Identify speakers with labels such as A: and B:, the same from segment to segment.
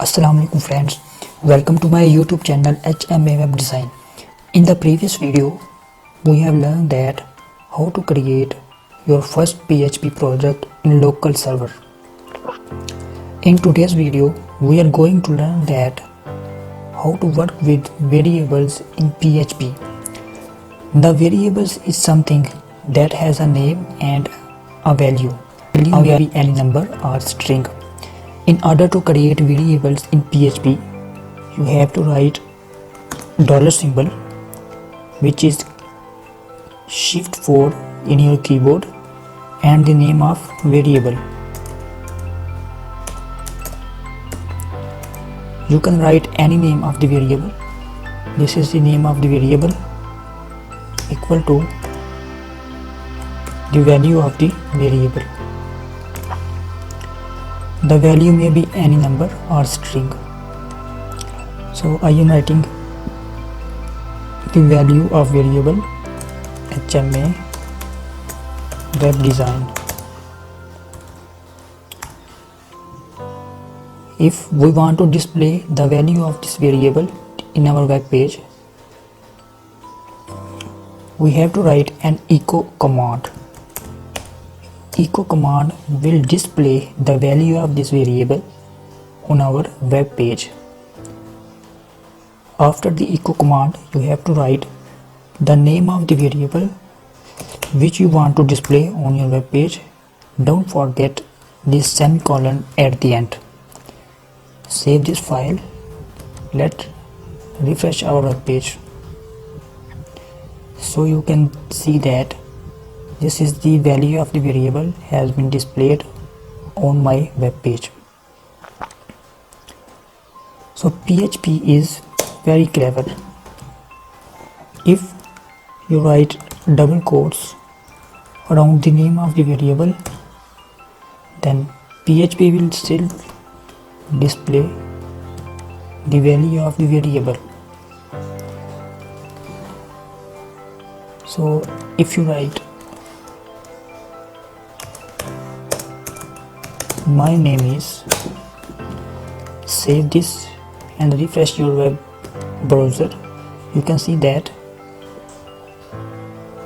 A: Assalamualaikum friends, welcome to my YouTube channel HMA Web Design. In the previous video, we have learned that how to create your first PHP project in local server. In today's video, we are going to learn that how to work with variables in PHP. The variables is something that has a name and a value. Value may be any number or string. In order to create variables in PHP, you have to write $symbol, which is shift 4 in your keyboard, and the name of variable. You can write any name of the variable. This is the name of the variable equal to the value of the variable. The value may be any number or string. So I am writing the value of variable HMA Web Design. If we want to display the value of this variable in our web page, we have to write an echo command. Echo command will display the value of this variable on our web page. After the echo command, you have to write the name of the variable which you want to display on your web page. Don't forget this semicolon at the end. Save this file. Let's refresh our web page. So you can see that this is the value of the variable has been displayed on my web page. So PHP is very clever. If you write double quotes around the name of the variable, then PHP will still display the value of the variable. So if you write my name is, save this and refresh your web browser, you can see that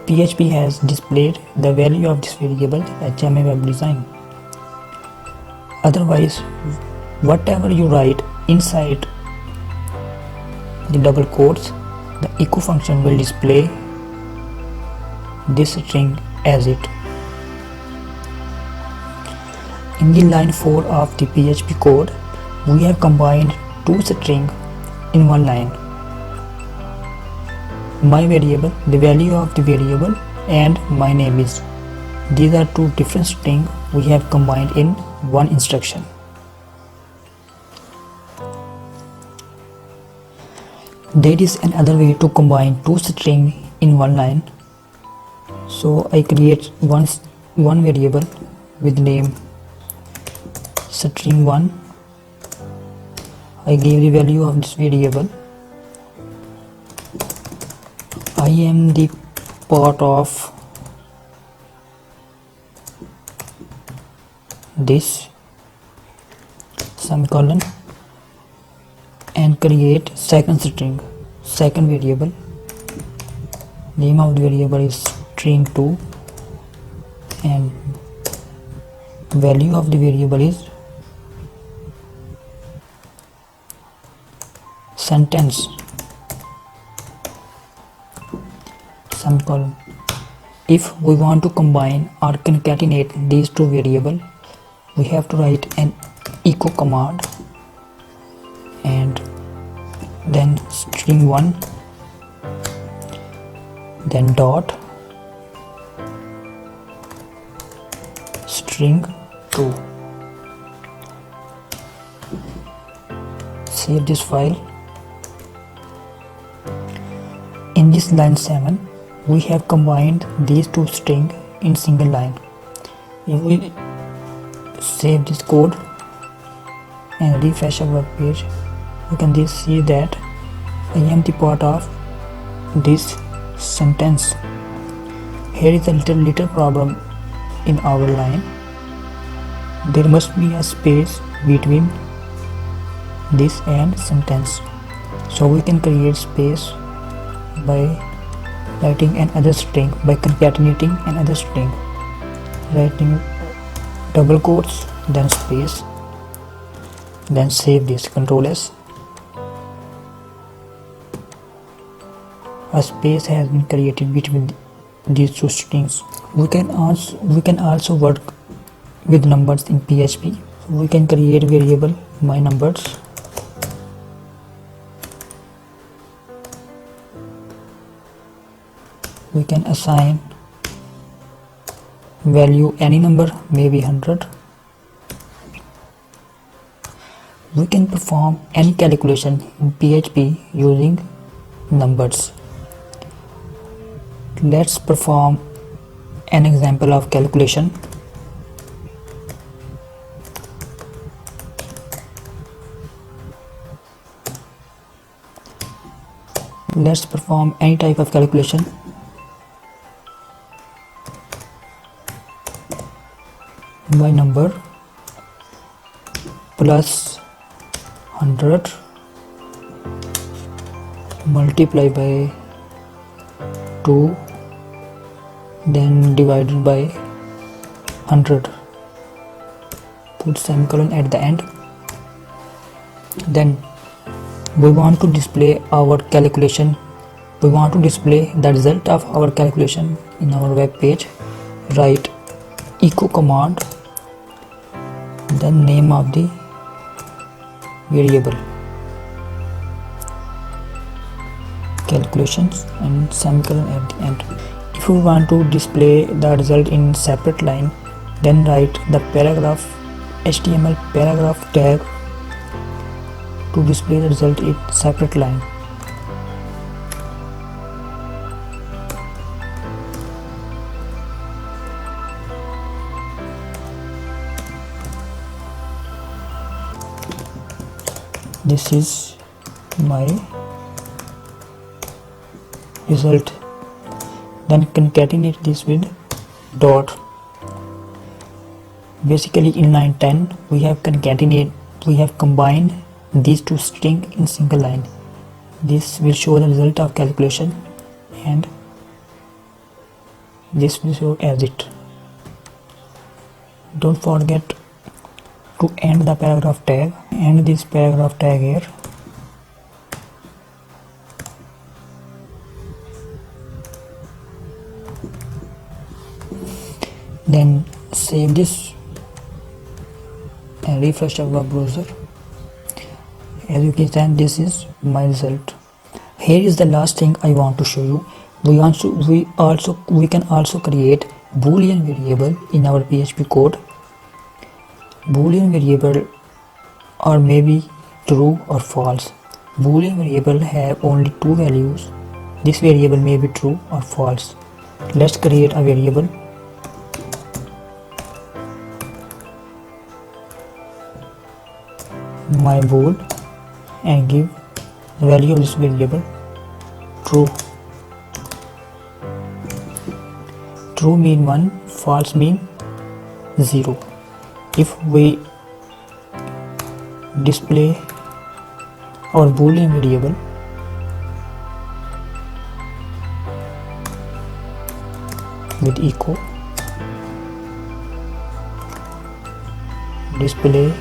A: PHP has displayed the value of this variable HMA Web Design. Otherwise, whatever you write inside the double quotes, the echo function will display this string as it. In the line 4 of the PHP code, we have combined two strings in one line. My variable, the value of the variable, and my name is. These are two different strings we have combined in one instruction. There is another way to combine two strings in one line. So I create one variable with name string1. I give the value of this variable. I am the part of this semicolon and create second variable. Name of the variable is string2 and value of the variable is sentence semicolon. If we want to combine or concatenate these two variables, we have to write an echo command and then string1, then dot string2. Save this file. In this line 7, we have combined these two strings in single line. If we save this code and refresh our web page, you can see that I am the part of this sentence. Here is a little problem in our line. There must be a space between this and sentence. So we can create space by writing another string, by concatenating another string, writing double quotes, then space, then save this, Ctrl S. A space has been created between these two strings. We can also work with numbers in PHP. We can create variable my numbers. We can assign value any number, maybe 100. We can perform any calculation in PHP using numbers. Let's perform an example of calculation. Let's perform any type of calculation. My number plus 100 multiply by 2, then divided by 100, put semicolon at the end. Then we want to display our calculation, we want to display the result of our calculation in our web page. Write echo command, then name of the variable, calculations, and semicolon at the end. If you want to display the result in separate line, then write the paragraph HTML paragraph tag to display the result in separate line. This is my result. Then concatenate this with dot. Basically in line 10 we have combined these two strings in single line. This will show the result of calculation and this will show as it. Don't forget to end the paragraph tag, end this paragraph tag here. Then save this and refresh our browser. As you can see, this is my result. Here is the last thing I want to show you. We can also create boolean variable in our PHP code. Boolean variable are maybe true or false. Boolean variable have only two values. This variable may be true or false. Let's create a variable. My bool, and give the value of this variable true. True mean 1, false mean 0. If we display our boolean variable with echo, display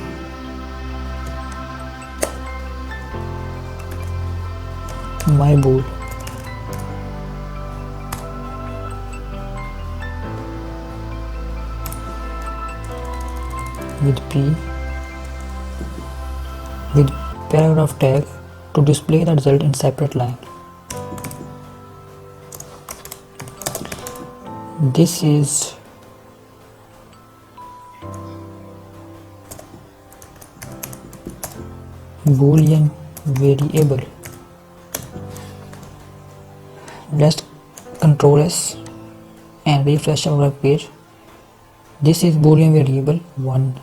A: my bool, with P, with paragraph tag to display the result in separate line. This is boolean variable. Let's Ctrl S and refresh our web page. This is boolean variable 1.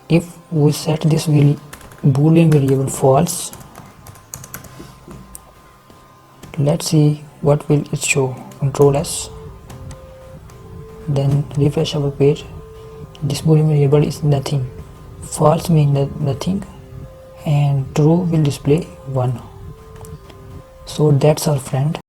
A: If we set this boolean variable false, let's see what will it show. Ctrl S, then refresh our page. This boolean variable is nothing. False means nothing and true will display 1. So that's our friend.